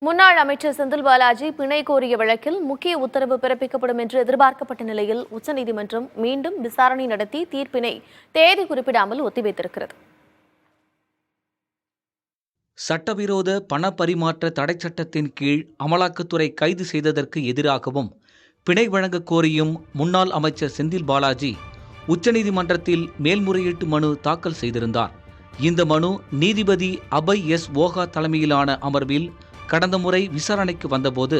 முன்னாள் அமைச்சர் செந்தில் பாலாஜி பிணை கோரிய வழக்கில் முக்கிய உத்தரவு பிறப்பிக்கப்படும் என்று எதிர்பார்க்கப்பட்ட நிலையில் உச்சநீதிமன்றம் மீண்டும் விசாரணை நடத்தி தீர்ப்பினை தேதி குறிப்பிடாமல் ஒத்திவைத்திருக்கிறது. சட்டவிரோத பண பரிமாற்ற தடை சட்டத்தின் கீழ் அமலாக்கத்துறை கைது செய்ததற்கு எதிராகவும் பிணை வழங்க கோரியும் முன்னாள் அமைச்சர் செந்தில் பாலாஜி உச்சநீதிமன்றத்தில் மேல்முறையீட்டு மனு தாக்கல் செய்திருந்தார். இந்த மனு நீதிபதி அபய் எஸ் ஓகா தலைமையிலான அமர்வில் கடந்த முறை விசாரணைக்கு வந்தபோது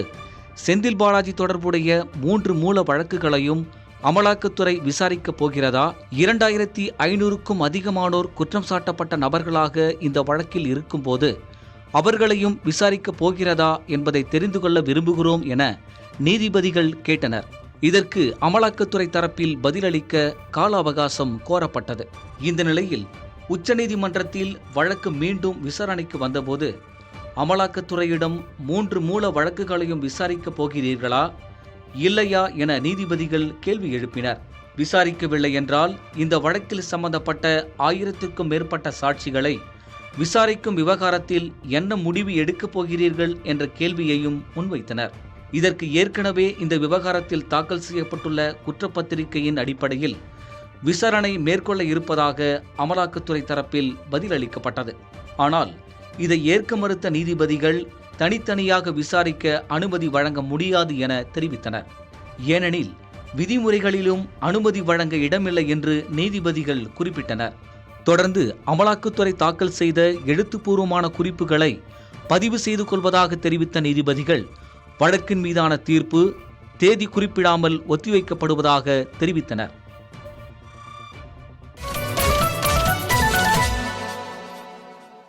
செந்தில் பாலாஜி தொடர்புடைய 3 மூல வழக்குகளையும் அமலாக்கத்துறை விசாரிக்கப் போகிறதா, 2500க்கும் அதிகமானோர் குற்றம் சாட்டப்பட்ட நபர்களாக இந்த வழக்கில் இருக்கும்போது அவர்களையும் விசாரிக்கப் போகிறதா என்பதை தெரிந்து கொள்ள விரும்புகிறோம் என நீதிபதிகள் கேட்டனர். இதற்கு அமலாக்கத்துறை தரப்பில் பதிலளிக்க கால அவகாசம் கோரப்பட்டது. இந்த நிலையில் உச்சநீதிமன்றத்தில் வழக்கு மீண்டும் விசாரணைக்கு வந்தபோது அமலாக்கத்துறையிடம் 3 மூல வழக்குகளையும் விசாரிக்கப் போகிறீர்களா இல்லையா என நீதிபதிகள் கேள்வி எழுப்பினர். விசாரிக்கவில்லை என்றால் இந்த வழக்கில் சம்பந்தப்பட்ட 1000க்கும் மேற்பட்ட சாட்சிகளை விசாரிக்கும் விவகாரத்தில் என்ன முடிவு எடுக்கப் போகிறீர்கள் என்ற கேள்வியையும் முன்வைத்தனர். இதற்கு ஏற்கனவே இந்த விவகாரத்தில் தாக்கல் செய்யப்பட்டுள்ள குற்றப்பத்திரிகையின் அடிப்படையில் விசாரணை மேற்கொள்ள இருப்பதாக அமலாக்கத்துறை தரப்பில் பதிலளிக்கப்பட்டது. ஆனால் இதை ஏற்க மறுத்த நீதிபதிகள் தனித்தனியாக விசாரிக்க அனுமதி வழங்க முடியாது என தெரிவித்தனர். ஏனெனில் விதிமுறைகளிலும் அனுமதி வழங்க இடமில்லை என்று நீதிபதிகள் குறிப்பிட்டனர். தொடர்ந்து அமலாக்கத்துறை தாக்கல் செய்த எழுத்துப்பூர்வமான குறிப்புகளை பதிவு செய்து கொள்வதாக தெரிவித்த நீதிபதிகள் வழக்கின் மீதான தீர்ப்பு தேதி குறிப்பிடாமல் ஒத்திவைக்கப்படுவதாக தெரிவித்தனர்.